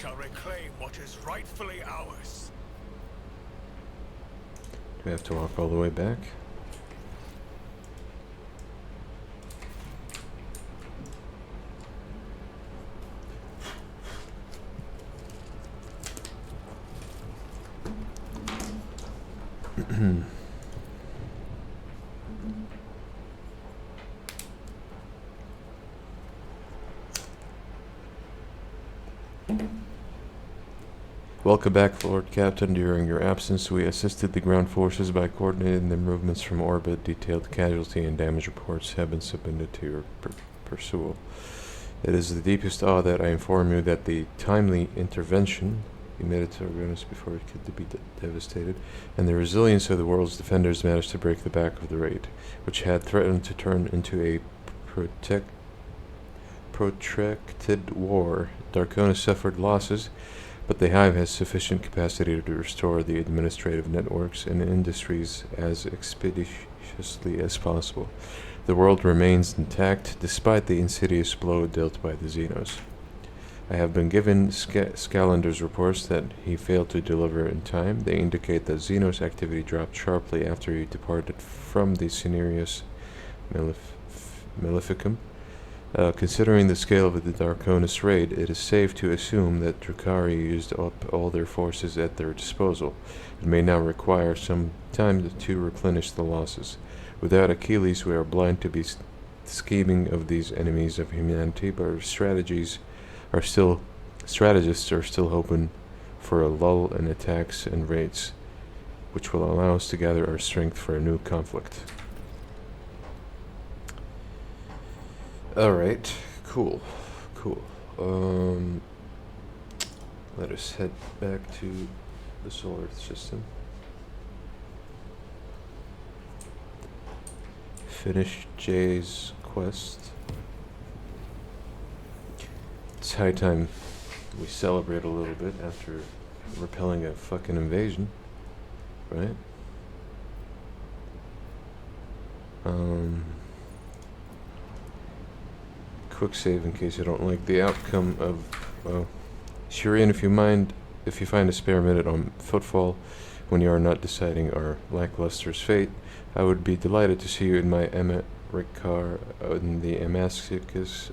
shall reclaim what is rightfully ours. Do we have to walk all the way back? Welcome back, Lord Captain. During your absence, we assisted the ground forces by coordinating their movements from orbit. Detailed casualty and damage reports have been submitted to your pursual. It is the deepest awe that I inform you that the timely intervention emitted to Argonis before it could be devastated, and the resilience of the world's defenders managed to break the back of the raid, which had threatened to turn into a protracted war. Darkonis suffered losses, but the Hive has sufficient capacity to restore the administrative networks and industries as expeditiously as possible. The world remains intact despite the insidious blow dealt by the Xenos. I have been given Scalender's reports that he failed to deliver in time. They indicate that Xenos activity dropped sharply after he departed from the Cinereus Maleficum. Considering the scale of the Darkonis raid, it is safe to assume that Drukhari used up all their forces at their disposal. It may now require some time to replenish the losses. Without Achilles, we are blind to be scheming of these enemies of humanity, but our strategists are still hoping for a lull in attacks and raids, which will allow us to gather our strength for a new conflict. Alright, cool. Let us head back to the solar system. Finish Jay's quest. It's high time we celebrate a little bit after repelling a fucking invasion, right? Quick save in case I don't like the outcome of, well, Shireen, if you find a spare minute on Footfall when you are not deciding our lackluster's fate, I would be delighted to see you in my Riccar in the Damascus.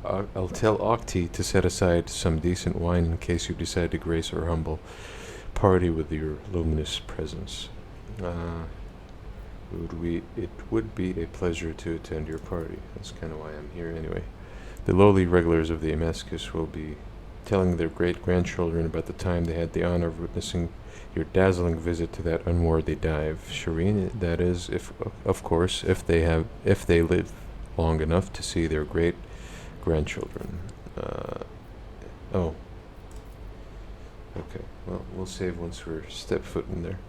I'll tell Octi to set aside some decent wine in case you decide to grace our humble party with your luminous presence. It would be a pleasure to attend your party. That's kind of why I'm here anyway. The lowly regulars of the Damascus will be telling their great-grandchildren about the time they had the honor of witnessing your dazzling visit to that unworthy dive, Shireen. That is, if they live long enough to see their great-grandchildren. Oh. Okay, well, we'll save once we're step foot in there.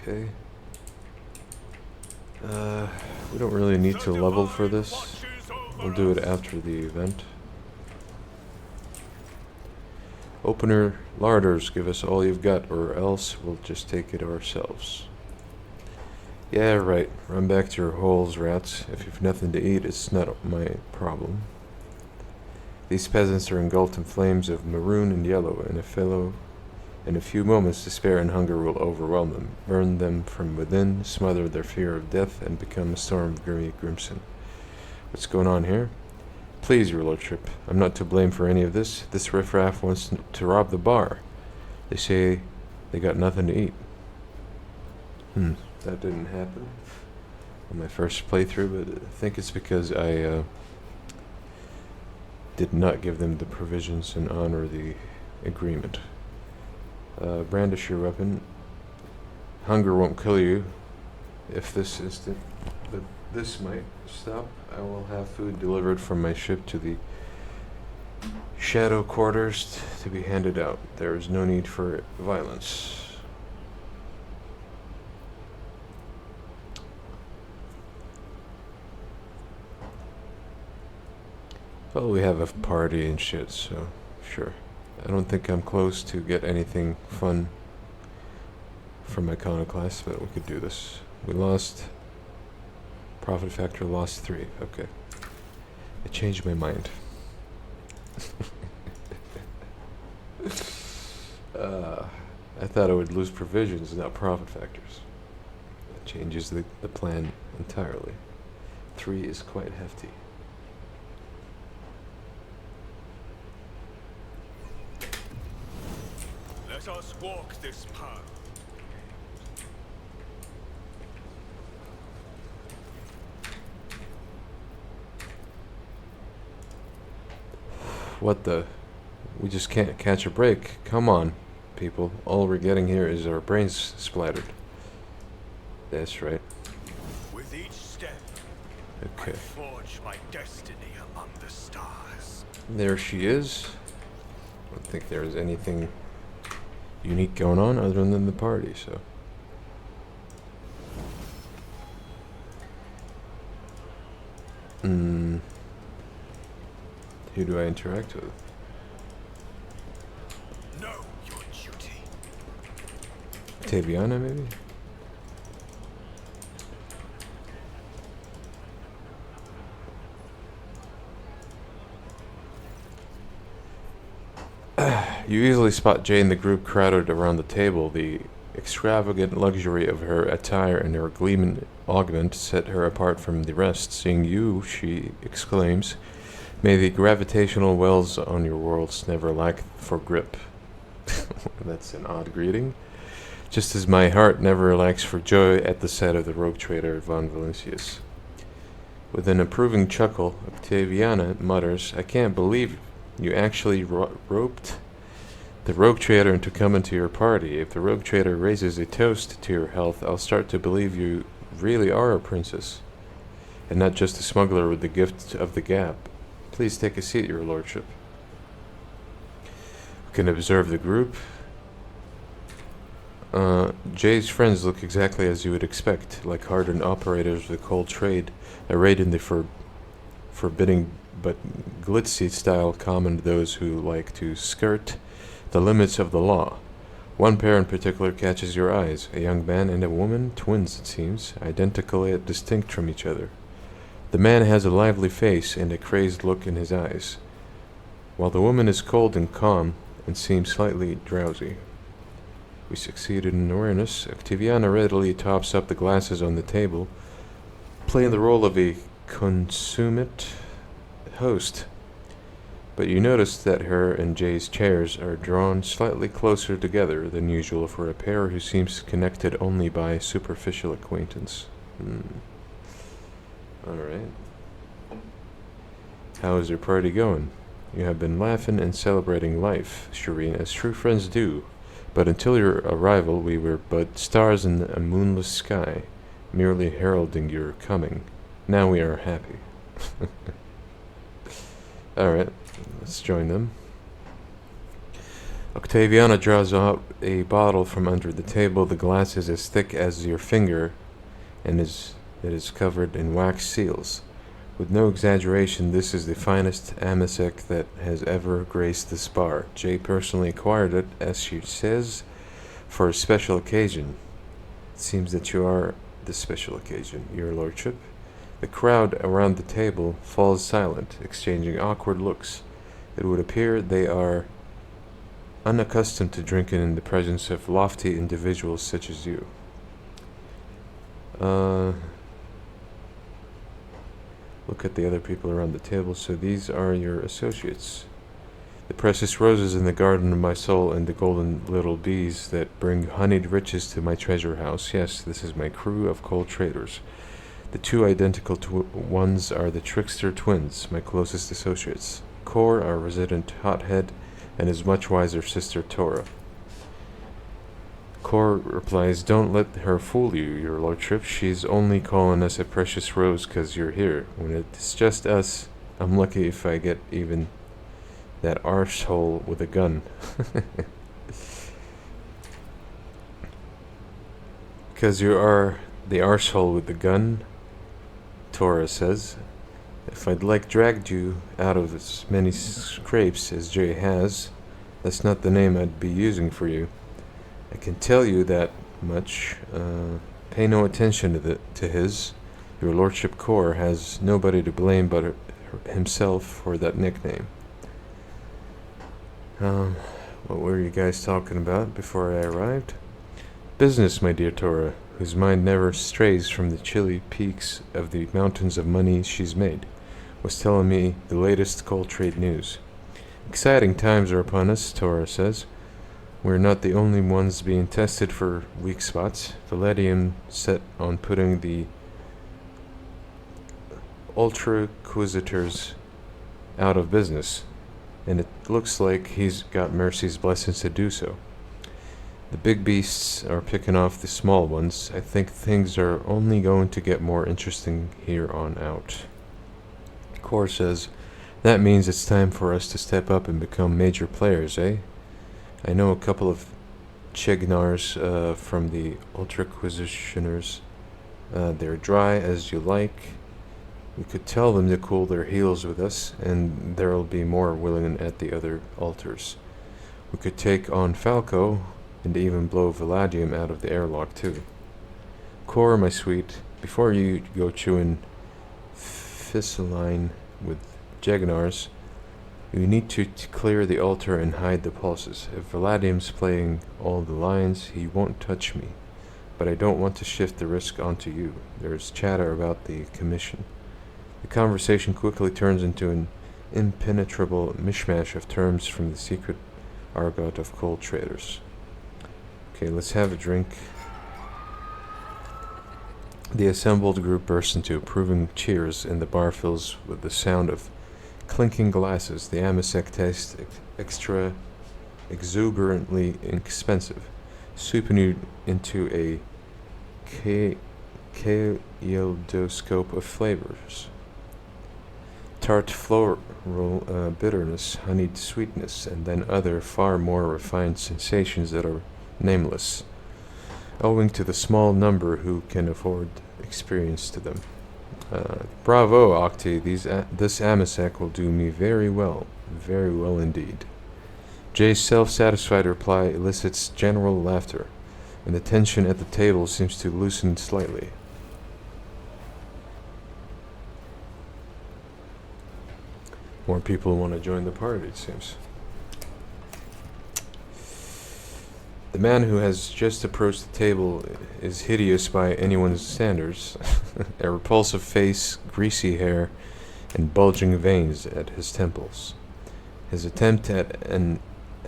Okay. We don't really need to level for this. We'll do it after the event. Opener larders, give us all you've got, or else we'll just take it ourselves. Yeah, right. Run back to your holes, rats. If you've nothing to eat, it's not my problem. These peasants are engulfed in flames of maroon and yellow, and in a few moments, despair and hunger will overwhelm them, burn them from within, smother their fear of death, and become a storm of grimy crimson. What's going on here? Please, your lordship, I'm not to blame for any of this. This riffraff wants to rob the bar. They say they got nothing to eat. That didn't happen on my first playthrough, but I think it's because I did not give them the provisions and honor the agreement. Brandish your weapon. Hunger won't kill you if this instant, but this might stop. I will have food delivered from my ship to the shadow quarters to be handed out. There is no need for violence. Well, we have a party and shit, so Sure. I don't think I'm close to get anything fun from Iconoclast, but we could do this. We lost. Profit factor lost 3. Okay. I changed my mind. I thought I would lose provisions, not profit factors. That changes the plan entirely. 3 is quite hefty. Let us walk this path. What the? We just can't catch a break. Come on, people. All we're getting here is our brains splattered. That's right. With each step, Okay. I forge my destiny among the stars. There she is. I don't think there's anything unique going on other than the party, so. Who do I interact with? Know your duty. Taviana, maybe? You easily spot Jay and the group crowded around the table. The extravagant luxury of her attire and her gleaming augment set her apart from the rest. Seeing you, she exclaims, "May the gravitational wells on your worlds never lack for grip." That's an odd greeting. Just as my heart never lacks for joy at the sight of the rogue trader von Valentius. With an approving chuckle, Octaviana mutters, "I can't believe you actually roped the rogue trader into coming to your party. If the rogue trader raises a toast to your health, I'll start to believe you really are a princess, and not just a smuggler with the gift of the gap. Please take a seat, your lordship." We can observe the group. Jay's friends look exactly as you would expect, like hardened operators of the cold trade, arrayed in the forbidding but glitzy style common to those who like to skirt the limits of the law. One pair in particular catches your eyes, a young man and a woman, twins it seems, identical yet distinct from each other. The man has a lively face and a crazed look in his eyes, while the woman is cold and calm and seems slightly drowsy. We succeeded in awareness. Octaviana readily tops up the glasses on the table, playing the role of a consummate host. But you notice that her and Jay's chairs are drawn slightly closer together than usual for a pair who seems connected only by superficial acquaintance. Alright. How is your party going? You have been laughing and celebrating life, Shireen, as true friends do. But until your arrival, we were but stars in a moonless sky, merely heralding your coming. Now we are happy. Alright, let's join them. Octaviana draws out a bottle from under the table. The glass is as thick as your finger, and it is covered in wax seals. With no exaggeration, this is the finest amasec that has ever graced this bar. Jay personally acquired it, as she says, for a special occasion. It seems that you are the special occasion, your lordship. The crowd around the table falls silent, exchanging awkward looks. It would appear they are unaccustomed to drinking in the presence of lofty individuals such as you. Look at the other people around the table. So these are your associates. The precious roses in the garden of my soul and the golden little bees that bring honeyed riches to my treasure house. Yes, this is my crew of cold traders. The two identical ones are the trickster twins, my closest associates. Kor, our resident hothead, and his much wiser sister Tora. Kor replies, "Don't let her fool you, your lordship. She's only calling us a precious rose 'cause you're here. When it's just us, I'm lucky if I get even that arsehole with a gun." "'Cause you are the arsehole with the gun," Tora says, If I'd dragged you out of as many scrapes as Jay has, that's not the name I'd be using for you. I can tell you that much. Pay no attention to his. Your Lordship Core has nobody to blame but himself for that nickname. What were you guys talking about before I arrived? Business, my dear Tora, whose mind never strays from the chilly peaks of the mountains of money she's made, was telling me the latest coal trade news. Exciting times are upon us, Tora says. We're not the only ones being tested for weak spots. Palladium set on putting the Ultraquisitors out of business, and it looks like he's got Mercy's blessings to do so. The big beasts are picking off the small ones. I think things are only going to get more interesting here on out. Core says, that means it's time for us to step up and become major players, eh? I know a couple of Chignars from the Ultraquisitioners. They're dry as you like. We could tell them to cool their heels with us, and there'll be more willing at the other altars. We could take on Falco, and even blow Palladium out of the airlock too. Core, my sweet, before you go chewing Fissaline with Jegnars, you need to clear the altar and hide the pulses. If Palladium's playing all the lines, he won't touch me. But I don't want to shift the risk onto you. There's chatter about the commission. The conversation quickly turns into an impenetrable mishmash of terms from the secret argot of coal traders. Okay, let's have a drink. The assembled group bursts into approving cheers, and the bar fills with the sound of clinking glasses. The Amasek tastes extra exuberantly expensive, swooping you into a kaleidoscope of flavors. Tart floral bitterness, honeyed sweetness, and then other far more refined sensations that are nameless, owing to the small number who can afford experience to them. Bravo, Octi, this Amasek will do me very well indeed. Jay's self-satisfied reply elicits general laughter, and the tension at the table seems to loosen slightly. More people want to join the party, it seems. The man who has just approached the table is hideous by anyone's standards. A repulsive face, greasy hair, and bulging veins at his temples. His attempt at an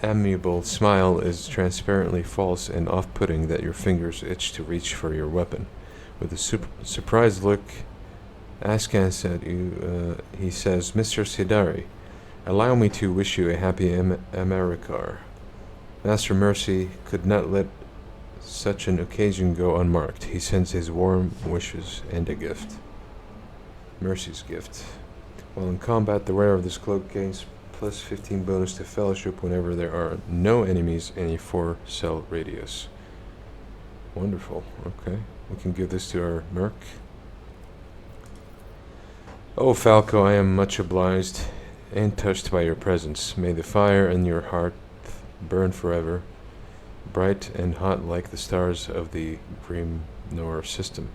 amiable smile is transparently false and off-putting that your fingers itch to reach for your weapon. With a surprised look askance at you, he says, Mr. Sidari, allow me to wish you a happy Americar. Master Mercy could not let such an occasion go unmarked. He sends his warm wishes and a gift. Mercy's gift. While in combat, the wearer of this cloak gains plus 15 bonus to fellowship whenever there are no enemies in a 4-cell radius. Wonderful. Okay. We can give this to our merc. Oh, Falco, I am much obliged and touched by your presence. May the fire in your heart burn forever, bright and hot like the stars of the Grimnor system.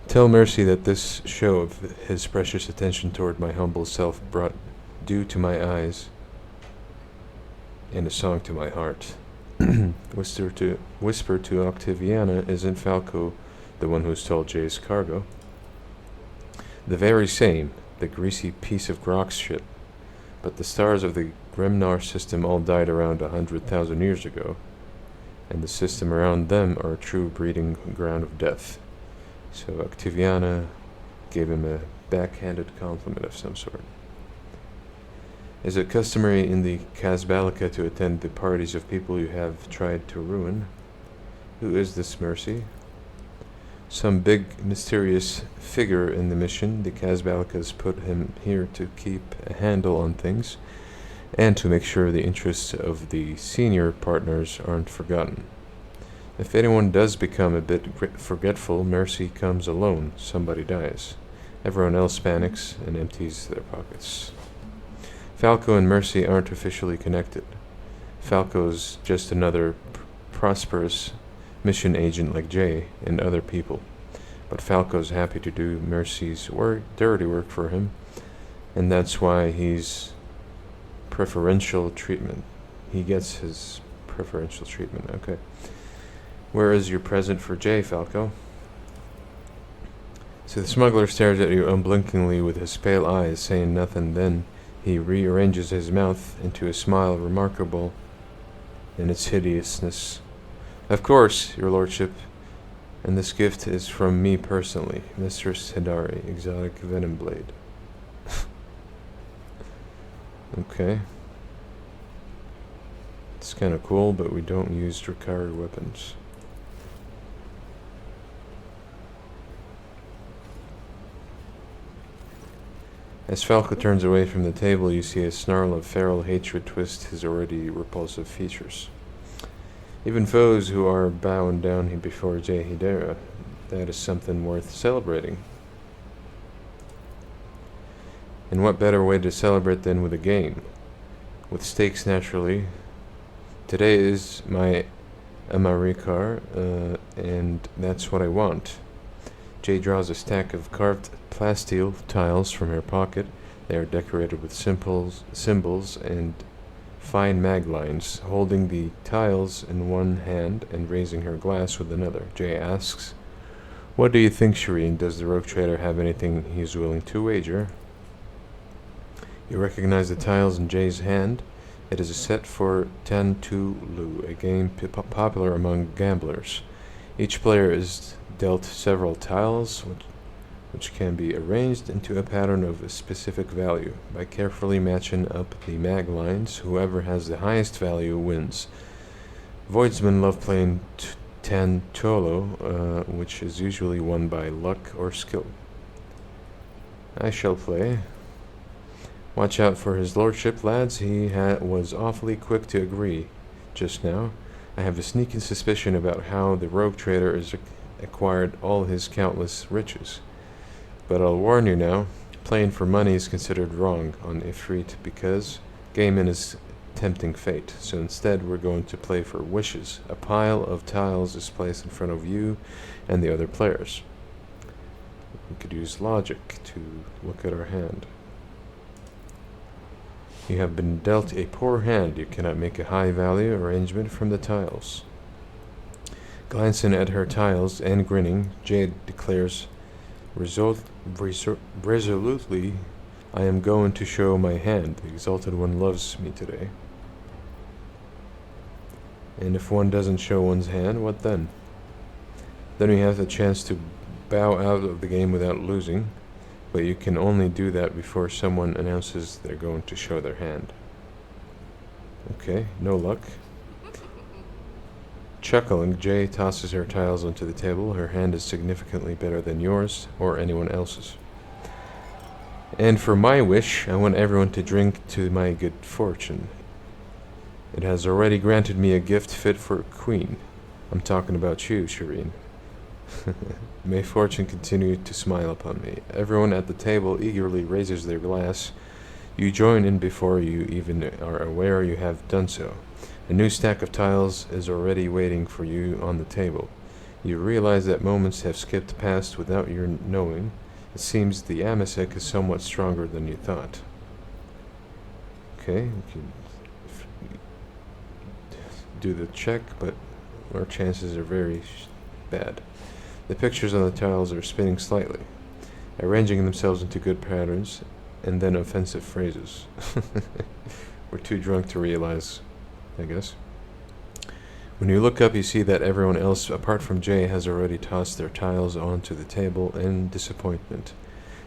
Tell Mercy that this show of his precious attention toward my humble self brought dew to my eyes and a song to my heart. Whisper to Octaviana, isn't Falco the one who stole Jay's cargo? The very same, the greasy piece of Grok's shit. But the stars of the Grimnar system all died around 100,000 years ago, and the system around them are a true breeding ground of death. So Octaviana gave him a backhanded compliment of some sort. Is it customary in the Casbalica to attend the parties of people you have tried to ruin? Who is this Mercy? Some big, mysterious figure in the mission. The Casbalicas put him here to keep a handle on things, and to make sure the interests of the senior partners aren't forgotten. If anyone does become a bit forgetful, Mercy comes alone. Somebody dies. Everyone else panics and empties their pockets. Falco and Mercy aren't officially connected. Falco's just another prosperous mission agent like Jay and other people. But Falco's happy to do Mercy's dirty work for him, and that's why he's preferential treatment. He gets his preferential treatment, okay. Where is your present for Jay, Falco? So the smuggler stares at you unblinkingly with his pale eyes, saying nothing. Then he rearranges his mouth into a smile remarkable in its hideousness. Of course, your lordship, and this gift is from me personally, Mistress Hidari, exotic venom blade. Okay. It's kind of cool, but we don't use Drakari weapons. As Falco turns away from the table, you see a snarl of feral hatred twist his already repulsive features. Even foes who are bowing down before Jay Hidara, that is something worth celebrating. And what better way to celebrate than with a game? With stakes, naturally. Today is my Amarikar, and that's what I want. Jay draws a stack of carved plasteel tiles from her pocket. They are decorated with symbols and fine mag lines. Holding the tiles in one hand and raising her glass with another, Jay asks, "What do you think, Shireen? Does the rogue trader have anything he is willing to wager?" You recognize the tiles in Jay's hand. It is a set for Tantulu, a game popular among gamblers. Each player is dealt several tiles, which can be arranged into a pattern of a specific value. By carefully matching up the mag lines, whoever has the highest value wins. Voidsmen love playing Tantolo, which is usually won by luck or skill. I shall play. Watch out for his lordship, lads. He was awfully quick to agree just now. I have a sneaking suspicion about how the rogue trader has acquired all his countless riches. But I'll warn you now, playing for money is considered wrong on Ifrit because gaming is tempting fate. So instead we're going to play for wishes. A pile of tiles is placed in front of you and the other players. We could use logic to look at our hand. You have been dealt a poor hand. You cannot make a high value arrangement from the tiles. Glancing at her tiles and grinning, Jade declares resolutely, "I am going to show my hand. The exalted one loves me today." And if one doesn't show one's hand, what then? Then we have the chance to bow out of the game without losing. But you can only do that before someone announces they're going to show their hand. Okay, no luck. Chuckling, Jay tosses her tiles onto the table. Her hand is significantly better than yours or anyone else's. And for my wish, I want everyone to drink to my good fortune. It has already granted me a gift fit for a queen. I'm talking about you, Shireen. May fortune continue to smile upon me. Everyone at the table eagerly raises their glass. You join in before you even are aware you have done so. A new stack of tiles is already waiting for you on the table. You realize that moments have skipped past without your knowing. It seems the Amasek is somewhat stronger than you thought. Okay, we can do the check, but our chances are very bad. The pictures on the tiles are spinning slightly, arranging themselves into good patterns, and then offensive phrases. We're too drunk to realize, I guess. When you look up, you see that everyone else, apart from Jay, has already tossed their tiles onto the table in disappointment.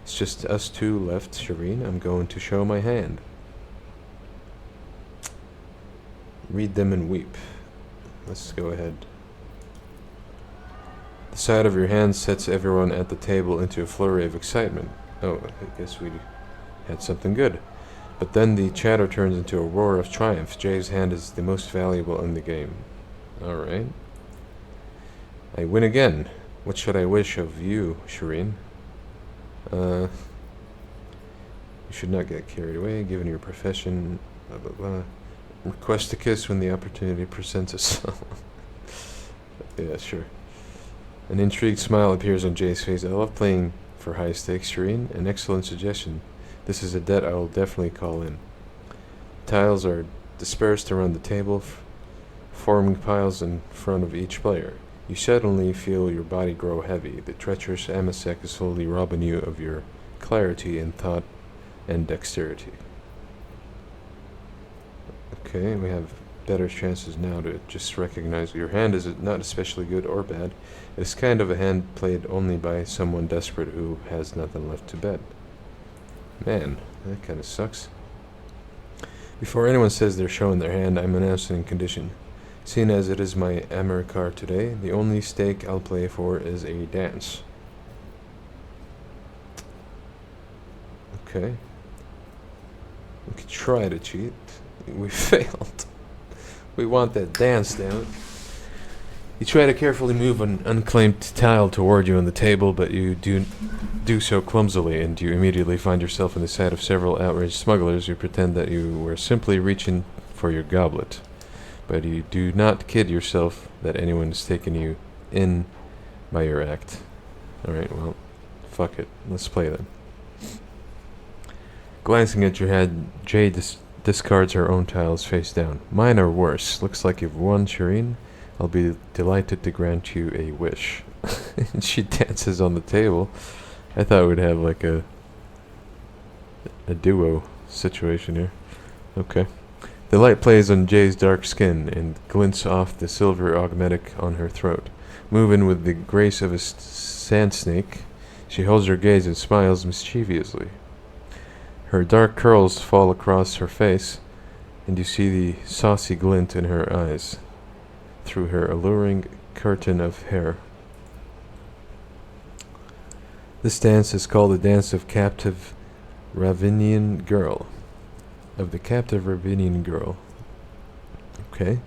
It's just us two left, Shireen. I'm going to show my hand. Read them and weep. Let's go ahead. The sight of your hand sets everyone at the table into a flurry of excitement. Oh, I guess we had something good. But then the chatter turns into a roar of triumph. Jay's hand is the most valuable in the game. Alright. I win again. What should I wish of you, Shireen? You should not get carried away, given your profession. Blah blah blah. Request a kiss when the opportunity presents itself. Yeah, sure. An intrigued smile appears on Jay's face. I love playing for high stakes, Shireen. An excellent suggestion. This is a debt I will definitely call in. Tiles are dispersed around the table, forming piles in front of each player. You suddenly feel your body grow heavy. The treacherous Amasek is slowly robbing you of your clarity in thought and dexterity. Okay, we have better chances now to just recognize your hand is not especially good or bad. It's kind of a hand played only by someone desperate who has nothing left to bet. Man, that kind of sucks. Before anyone says they're showing their hand, I'm announcing condition. Seeing as it is my Amur card today, the only stake I'll play for is a dance. Okay. We could try to cheat. We failed. We want that dance, damn it. You try to carefully move an unclaimed tile toward you on the table, but you do so clumsily, and you immediately find yourself in the sight of several outraged smugglers who pretend that you were simply reaching for your goblet. But you do not kid yourself that anyone has taken you in by your act. Alright, well, fuck it. Let's play then. Glancing at your hand, Jay discards her own tiles face down. Mine are worse. Looks like you've won, Shireen. I'll be delighted to grant you a wish. And she dances on the table. I thought we'd have like a duo situation here. Okay. The light plays on Jay's dark skin and glints off the silver augmetic on her throat. Moving with the grace of a sand snake, she holds her gaze and smiles mischievously. Her dark curls fall across her face, and you see the saucy glint in her eyes through her alluring curtain of hair. This dance is called the Dance of Captive Ravinian Girl. Of the Captive Ravinian Girl. Okay.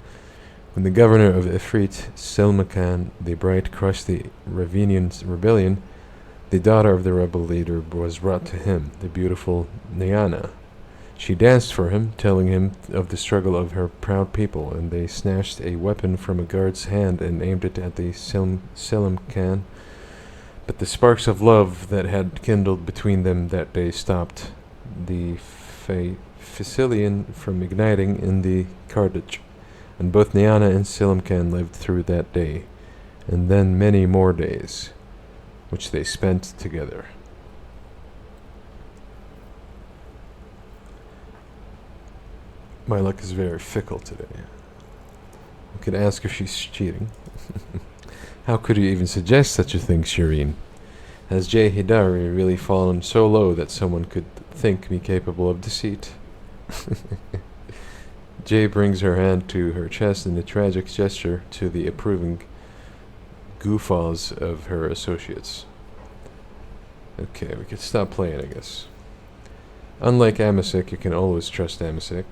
When the governor of Ifrit, Selmakan the Bright, crushed the Ravinian rebellion, the daughter of the rebel leader was brought to him, the beautiful Nyana. She danced for him, telling him of the struggle of her proud people, and they snatched a weapon from a guard's hand and aimed it at the Selimkan. But the sparks of love that had kindled between them that day stopped the Facilian from igniting in the cartridge, and both Nyana and Selimkan lived through that day, and then many more days, which they spent together. My luck is very fickle today. We could ask if she's cheating. How could you even suggest such a thing, Shireen? Has Jay Hidari really fallen so low that someone could think me capable of deceit? Jay brings her hand to her chest in a tragic gesture to the approving guffaws of her associates. Okay, we could stop playing, I guess. Unlike Amasek, you can always trust Amasek.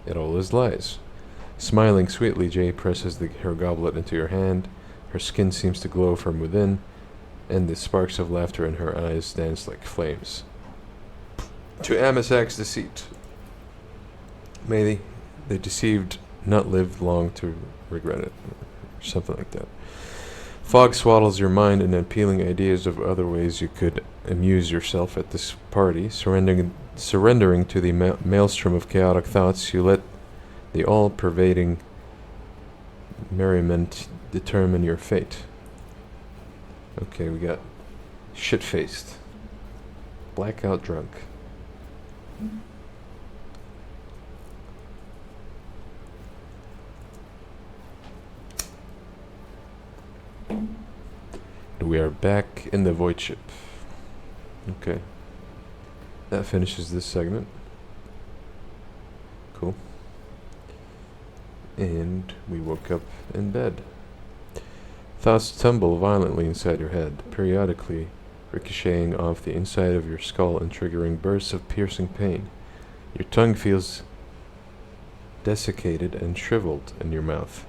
It always lies. Smiling sweetly, Jay presses her goblet into your hand. Her skin seems to glow from within, and the sparks of laughter in her eyes dance like flames. To Amasek's deceit. May the deceived not live long to regret it. Or something like that. Fog swaddles your mind in appealing ideas of other ways you could amuse yourself at this party. Surrendering to the maelstrom of chaotic thoughts, you let the all-pervading merriment determine your fate. Okay, we got shit-faced. Blackout drunk. We are back in the void ship. Okay. That finishes this segment. Cool. And we woke up in bed. Thoughts tumble violently inside your head, periodically ricocheting off the inside of your skull and triggering bursts of piercing pain. Your tongue feels desiccated and shriveled in your mouth,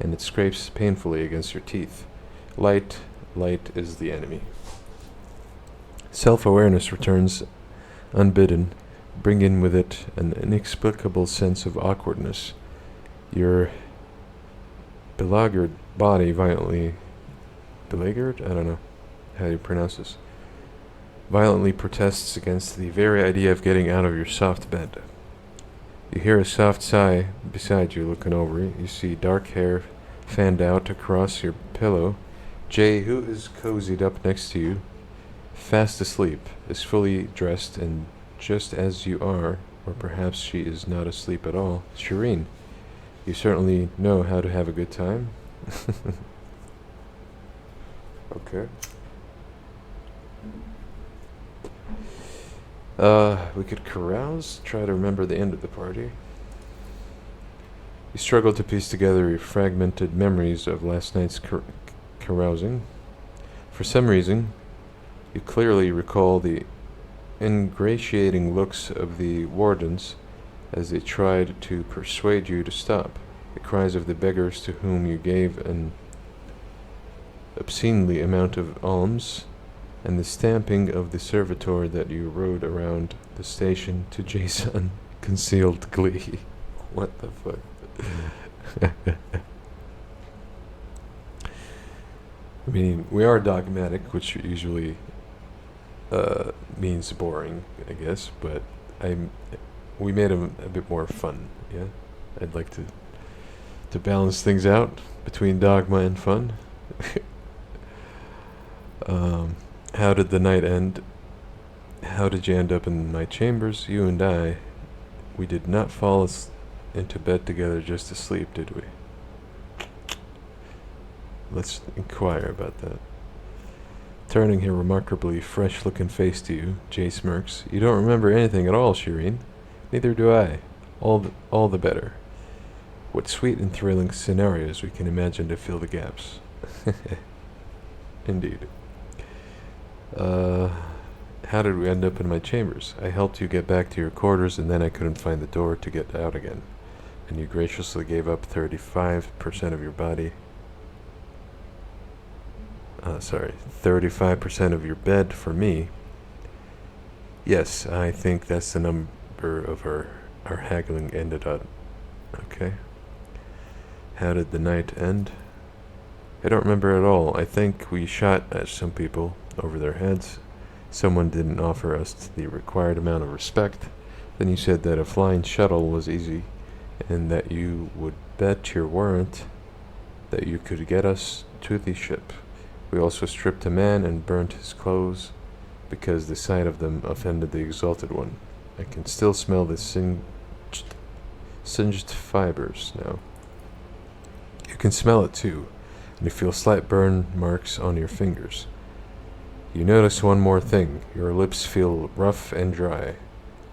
and it scrapes painfully against your teeth. Light is the enemy. Self-awareness returns unbidden, bringing with it an inexplicable sense of awkwardness. Your beleaguered body violently... Beleaguered? I don't know how you pronounce this. Violently protests against the very idea of getting out of your soft bed. You hear a soft sigh beside you looking over you. You see dark hair fanned out across your pillow. Jay, who is cozied up next to you, fast asleep, is fully dressed and just as you are, or perhaps she is not asleep at all. Shireen, you certainly know how to have a good time. Okay. We could carouse, try to remember the end of the party. You struggle to piece together your fragmented memories of last night's carousing. For some reason, you clearly recall the ingratiating looks of the wardens as they tried to persuade you to stop, the cries of the beggars to whom you gave an obscenely amount of alms, and the stamping of the servitor that you rode around the station to Jason concealed glee. What the fuck? I mean, we are dogmatic, which usually means boring, I guess, but we made them a bit more fun, yeah? I'd like to balance things out between dogma and fun. How did the night end? How did you end up in my chambers? You and I, we did not fall into bed together just to sleep, did we? Let's inquire about that. Turning her remarkably fresh-looking face to you, Jay smirks. You don't remember anything at all, Shireen. Neither do I. All the better. What sweet and thrilling scenarios we can imagine to fill the gaps. Indeed. How did we end up in my chambers? I helped you get back to your quarters, and then I couldn't find the door to get out again. And you graciously gave up 35% of your body. 35% of your bed for me. Yes, I think that's the number of our haggling ended up. Okay. How did the night end? I don't remember at all. I think we shot at some people over their heads. Someone didn't offer us the required amount of respect. Then you said that a flying shuttle was easy, and that you would bet your warrant that you could get us to the ship. We also stripped a man and burnt his clothes because the sight of them offended the Exalted One. I can still smell the singed fibers now. You can smell it too, and you feel slight burn marks on your fingers. You notice one more thing. Your lips feel rough and dry,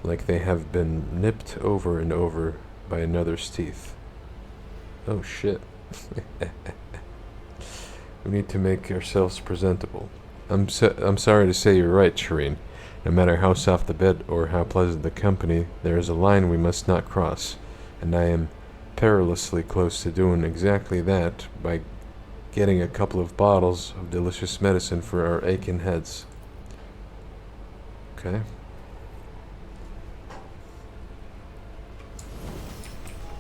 like they have been nipped over and over by another's teeth. Oh shit. We need to make ourselves presentable. I'm sorry to say you're right, Shireen. No matter how soft the bed or how pleasant the company, there is a line we must not cross, and I am perilously close to doing exactly that by getting a couple of bottles of delicious medicine for our aching heads. Okay.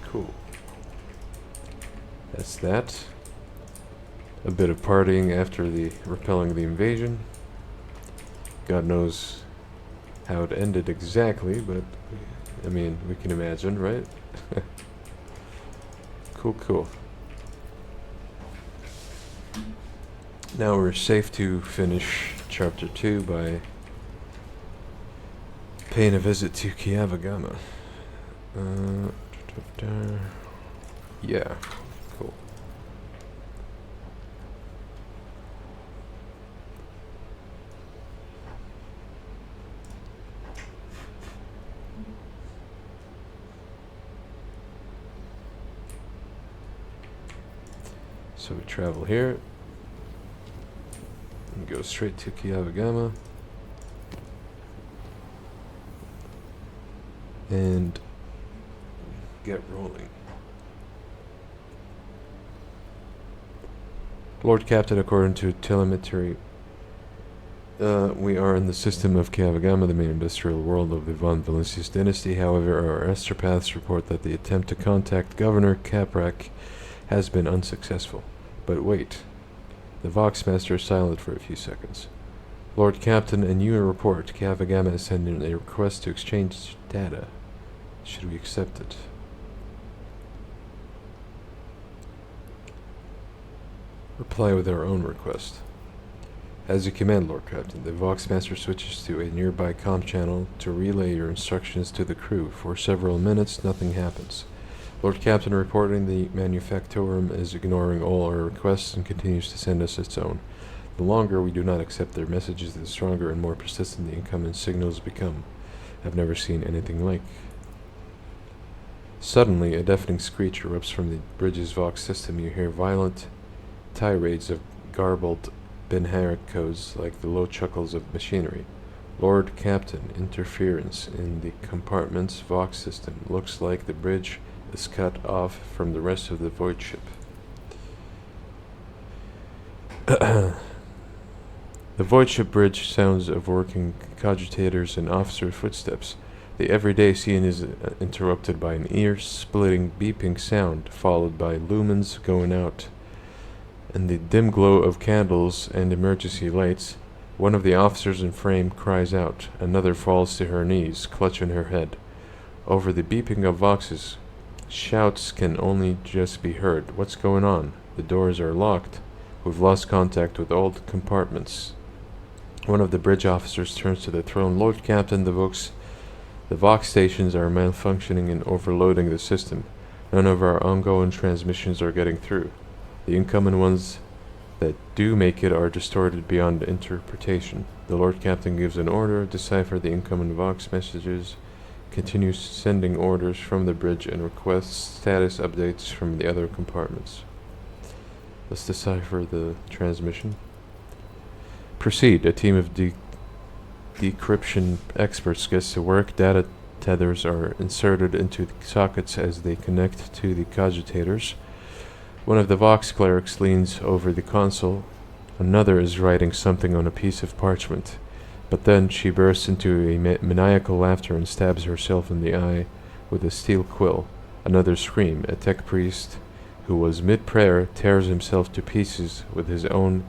Cool. That's that. A bit of partying after the repelling the invasion. God knows how it ended exactly, but I mean, we can imagine, right? Cool. Now we're safe to finish chapter 2 by paying a visit to Kiavagama. Yeah, cool. So we travel here and go straight to Kiavagama and get rolling. Lord Captain, according to telemetry We are in the system of Kavagama, the main industrial world of the Von Valentius dynasty. However, our astropaths report that the attempt to contact Governor Caprak has been unsuccessful. But wait. The Voxmaster is silent for a few seconds. Lord Captain, and you report Kavagama has sent in a request to exchange data. Should we accept it? Reply with our own request. As you command, Lord Captain, the Voxmaster switches to a nearby comm channel to relay your instructions to the crew. For several minutes, nothing happens. Lord Captain reporting the Manufactorum is ignoring all our requests and continues to send us its own. The longer we do not accept their messages, the stronger and more persistent the incoming signals become. I've never seen anything like. Suddenly, a deafening screech erupts from the bridge's Vox system. You hear violent tirades of garbled Benharic codes like the low chuckles of machinery. Lord Captain, interference in the compartment's Vox system. Looks like the bridge is cut off from the rest of the void ship. The void ship bridge sounds of working cogitators and officer footsteps. The everyday scene is interrupted by an ear-splitting beeping sound, followed by lumens going out. In the dim glow of candles and emergency lights, one of the officers in frame cries out. Another falls to her knees, clutching her head. Over the beeping of voxes, shouts can only just be heard. What's going on? The doors are locked. We've lost contact with all the compartments. One of the bridge officers turns to the throne. Lord Captain, the Vox stations are malfunctioning and overloading the system. None of our ongoing transmissions are getting through. The incoming ones that do make it are distorted beyond interpretation. The Lord Captain gives an order, decipher the incoming Vox messages, continues sending orders from the bridge, and requests status updates from the other compartments. Let's decipher the transmission. Proceed. A team of decryption experts gets to work. Data tethers are inserted into the sockets as they connect to the cogitators. One of the Vox clerics leans over the console. Another is writing something on a piece of parchment. But then she bursts into a maniacal laughter and stabs herself in the eye with a steel quill. Another scream. A tech priest who was mid-prayer tears himself to pieces with his own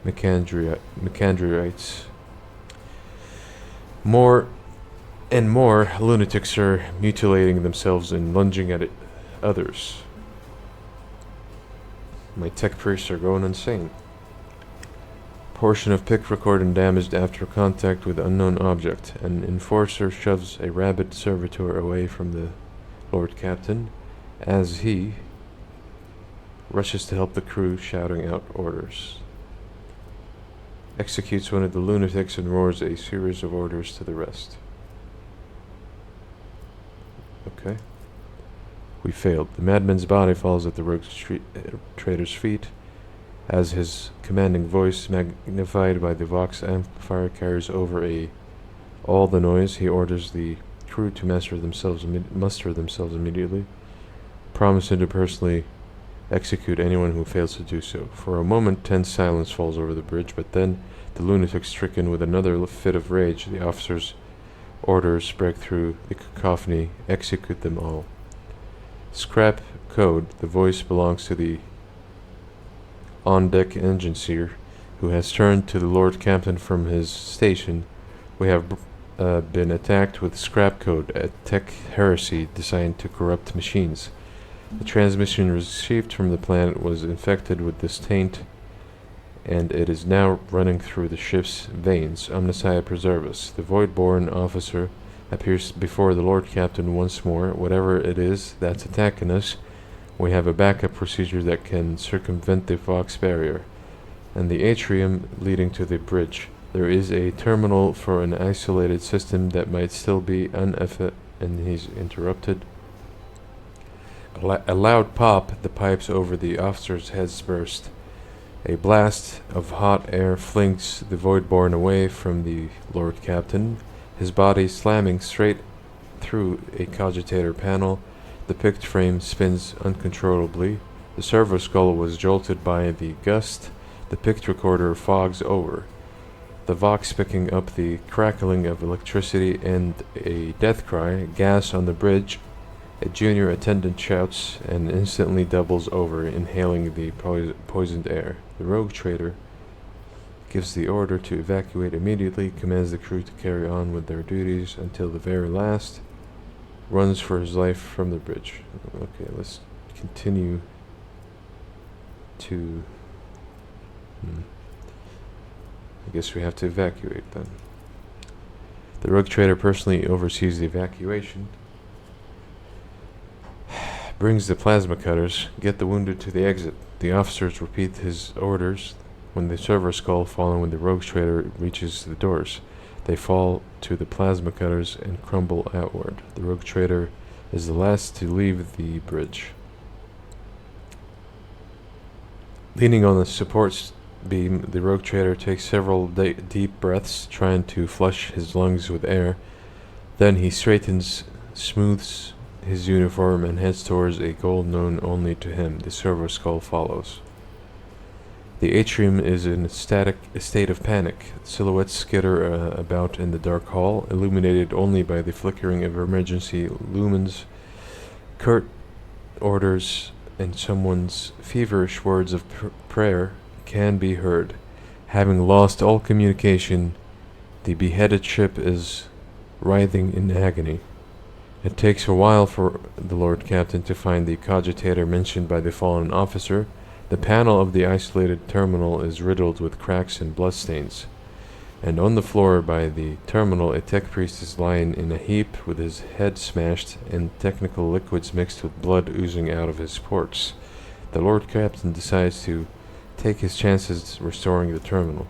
Macandriites. More and more lunatics are mutilating themselves and lunging at others. My tech priests are going insane. Portion of pick recording damaged after contact with unknown object. An enforcer shoves a rabid servitor away from the Lord Captain as he rushes to help the crew, shouting out orders. Executes one of the lunatics and roars a series of orders to the rest. Okay. We failed. The madman's body falls at the rogue trader's feet as his commanding voice, magnified by the Vox amplifier, carries over all the noise. He orders the crew to muster themselves immediately, promising to personally execute anyone who fails to do so. For a moment, tense silence falls over the bridge, but then the lunatic, stricken with another fit of rage, the officer's orders break through the cacophony. Execute them all. Scrap code. The voice belongs to the on-deck engine seer, who has turned to the Lord Captain from his station. We have been attacked with scrap code, a tech heresy designed to corrupt machines. The transmission received from the planet was infected with this taint, and it is now running through the ship's veins. Omnissiah preserve us. The Void-born officer appears before the Lord Captain once more. Whatever it is that's attacking us, we have a backup procedure that can circumvent the Vox barrier and the atrium leading to the bridge. There is a terminal for an isolated system that might still be unaffected, and he's interrupted. A loud pop, the pipes over the officer's heads burst. A blast of hot air flings the Void-born away from the Lord Captain, his body slamming straight through a cogitator panel. The picked frame spins uncontrollably. The servo skull was jolted by the gust. The picked recorder fogs over. the Vox picking up the crackling of electricity and a death cry, gas on the bridge. A junior attendant shouts and instantly doubles over, inhaling the poisoned air. The rogue trader gives the order to evacuate immediately, commands the crew to carry on with their duties until the very last, runs for his life from the bridge. Okay, let's continue to... I guess we have to evacuate then. The rogue trader personally oversees the evacuation, brings the plasma cutters, get the wounded to the exit. The officers repeat his orders. When the server skull following the rogue trader reaches the doors, they fall to the plasma cutters and crumble outward. The rogue trader is the last to leave the bridge. Leaning on the support beam, the rogue trader takes several deep breaths, trying to flush his lungs with air. Then he straightens, smooths his uniform, and heads towards a goal known only to him. The servo skull follows. The atrium is in a state of panic. Silhouettes skitter about in the dark hall, illuminated only by the flickering of emergency lumens. Curt orders and someone's feverish words of prayer can be heard. Having lost all communication, the beheaded ship is writhing in agony. It takes a while for the Lord Captain to find the cogitator mentioned by the fallen officer. The panel of the isolated terminal is riddled with cracks and bloodstains, and on the floor by the terminal a tech priest is lying in a heap with his head smashed and technical liquids mixed with blood oozing out of his ports. The Lord Captain decides to take his chances restoring the terminal.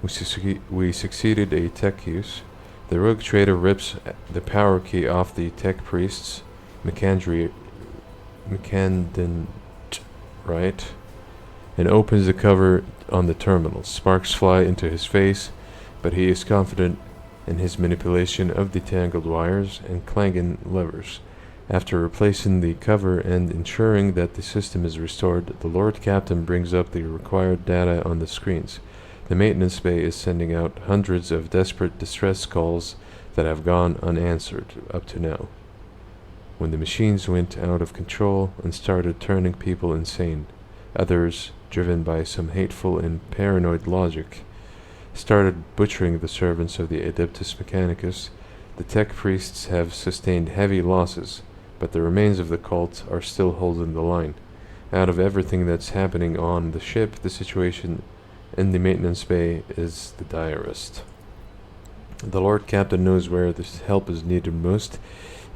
We succeeded a tech use. The rogue trader rips the power key off the tech priest's McCandent right, and opens the cover on the terminal. Sparks fly into his face, but he is confident in his manipulation of the tangled wires and clanging levers. After replacing the cover and ensuring that the system is restored, the Lord Captain brings up the required data on the screens. The maintenance bay is sending out hundreds of desperate distress calls that have gone unanswered up to now. When the machines went out of control and started turning people insane, others, driven by some hateful and paranoid logic, started butchering the servants of the Adeptus Mechanicus. The tech priests have sustained heavy losses, but the remains of the cult are still holding the line. Out of everything that's happening on the ship, the situation in the maintenance bay is the direst. The Lord Captain knows where this help is needed most.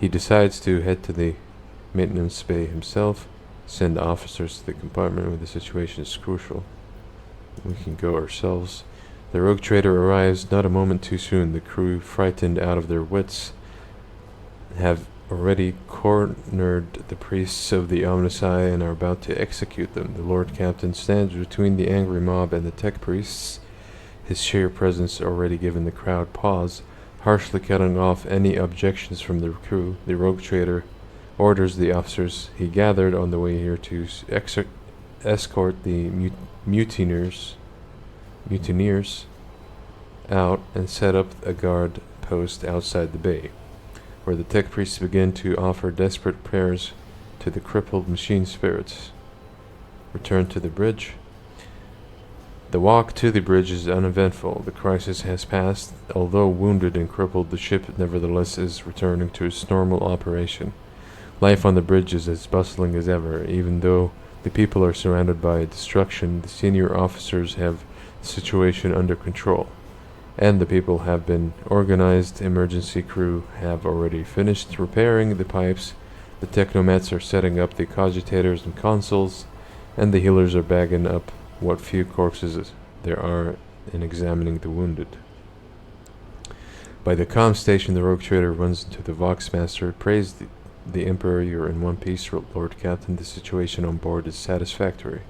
He decides to head to the maintenance bay himself, send officers to the compartment where the situation is crucial. We can go ourselves. The rogue trader arrives not a moment too soon. The crew, frightened out of their wits, have already cornered the priests of the Omnici and are about to execute them. The Lord Captain stands between the angry mob and the tech priests, his sheer presence already given the crowd pause, harshly cutting off any objections from the crew. The rogue trader orders the officers he gathered on the way here to escort the mutineers out and set up a guard post outside the bay, where the tech priests begin to offer desperate prayers to the crippled machine spirits. Return to the bridge. The walk to the bridge is uneventful. The crisis has passed. Although wounded and crippled, the ship nevertheless is returning to its normal operation. Life on the bridge is as bustling as ever. Even though the people are surrounded by destruction, the senior officers have the situation under control, and the people have been organized. Emergency crew have already finished repairing the pipes. The technomats are setting up the cogitators and consoles, and the healers are bagging up what few corpses there are and examining the wounded. By the comm station, the rogue trader runs into the Voxmaster. Praise the Emperor, you're in one piece, Lord Captain. The situation on board is satisfactory.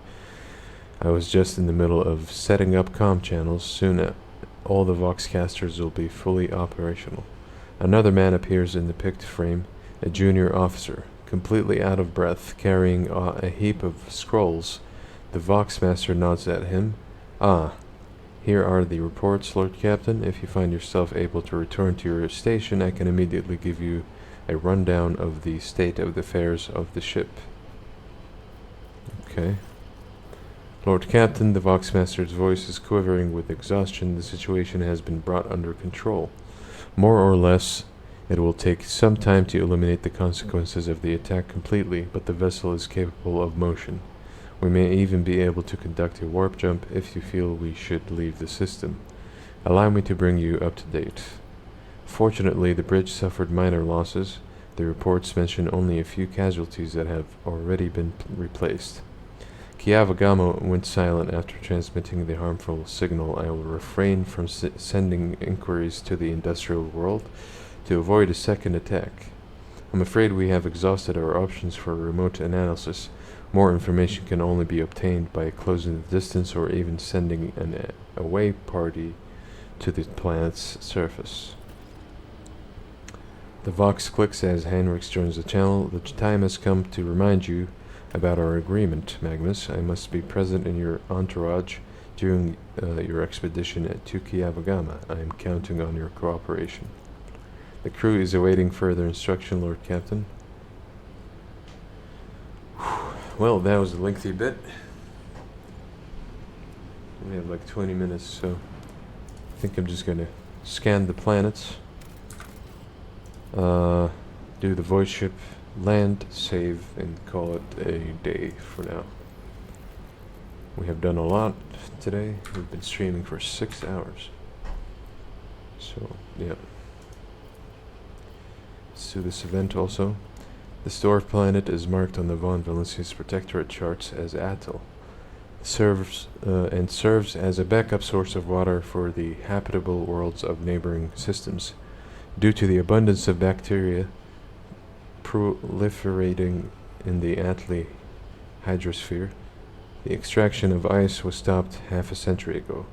I was just in the middle of setting up comm channels. Soon all the Voxcasters will be fully operational. Another man appears in the picked frame, a junior officer, completely out of breath, carrying a heap of scrolls. The Voxmaster nods at him. Ah, Here are the reports, Lord Captain. If you find yourself able to return to your station, I can immediately give you a rundown of the state of the affairs of the ship. Okay. Lord Captain, the Voxmaster's voice is quivering with exhaustion. The situation has been brought under control. More or less, it will take some time to eliminate the consequences of the attack completely, but the vessel is capable of motion. We may even be able to conduct a warp jump if you feel we should leave the system. Allow me to bring you up to date. Fortunately, the bridge suffered minor losses. The reports mention only a few casualties that have already been replaced. Kiavagamo went silent after transmitting the harmful signal. I will refrain from sending inquiries to the industrial world to avoid a second attack. I'm afraid we have exhausted our options for remote analysis. More information can only be obtained by closing the distance or even sending an away party to the planet's surface. The Vox clicks as Heinrichs joins the channel. The time has come to remind you about our agreement, Magnus. I must be present in your entourage during your expedition to Kiavagama. I am counting on your cooperation. The crew is awaiting further instruction, Lord Captain. Well, that was a lengthy bit. We have like 20 minutes, so I think I'm just gonna scan the planets, do the void ship, land, save, and call it a day for now. We have done a lot today. We've been streaming for 6 hours. So, yeah. Let's do this event also. This dwarf planet is marked on the Von Valencia's Protectorate charts as Atoll. Serves as a backup source of water for the habitable worlds of neighboring systems. Due to the abundance of bacteria proliferating in the Atli hydrosphere, the extraction of ice was stopped half a century ago.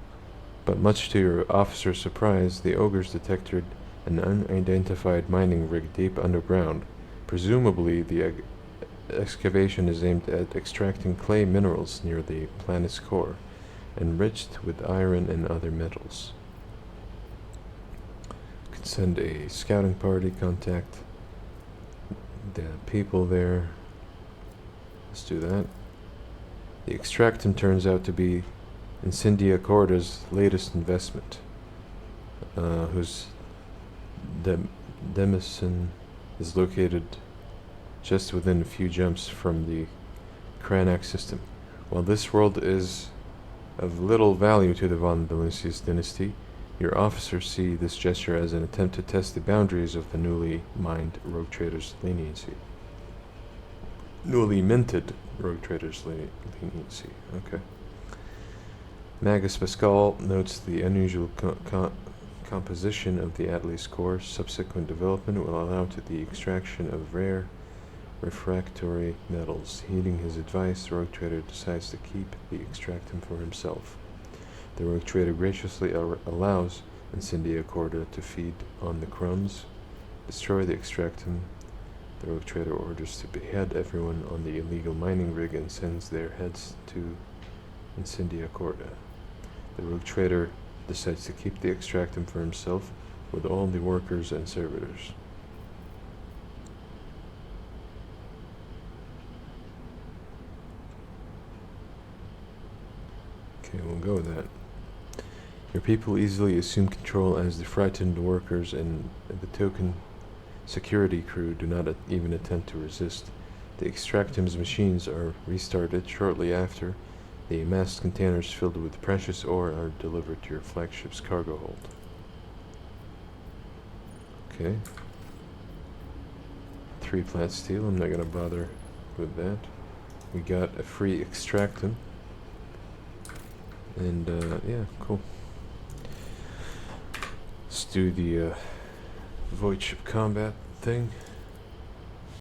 But much to your officer's surprise, the ogres detected an unidentified mining rig deep underground. Presumably, the excavation is aimed at extracting clay minerals near the planet's core, enriched with iron and other metals. Could send a scouting party, contact the people there. Let's do that. The extractum turns out to be Incendia Corda's latest investment, whose demesne is located just within a few jumps from the Cranach system. While this world is of little value to the Von Valencia's dynasty, your officers see this gesture as an attempt to test the boundaries of the newly mined rogue trader's leniency. Newly minted rogue trader's leniency. Okay. Magus Pascal notes the unusual composition of the Atlas core. Subsequent development will allow to the extraction of rare refractory metals. Heeding his advice, the rogue trader decides to keep the extractum for himself. The rogue trader graciously allows Incendia Corda to feed on the crumbs, destroy the extractum. The rogue trader orders to behead everyone on the illegal mining rig and sends their heads to Incendia Corda. The rogue trader decides to keep the extractum for himself with all the workers and servitors. Okay, we'll go with that. Your people easily assume control as the frightened workers and the token security crew do not even attempt to resist. The extractum's machines are restarted shortly after. The massed containers filled with precious ore are delivered to your flagship's cargo hold. Okay. 3 plant steel, I'm not going to bother with that. We got a free extractum. And, yeah, cool. Let's do the void ship combat thing.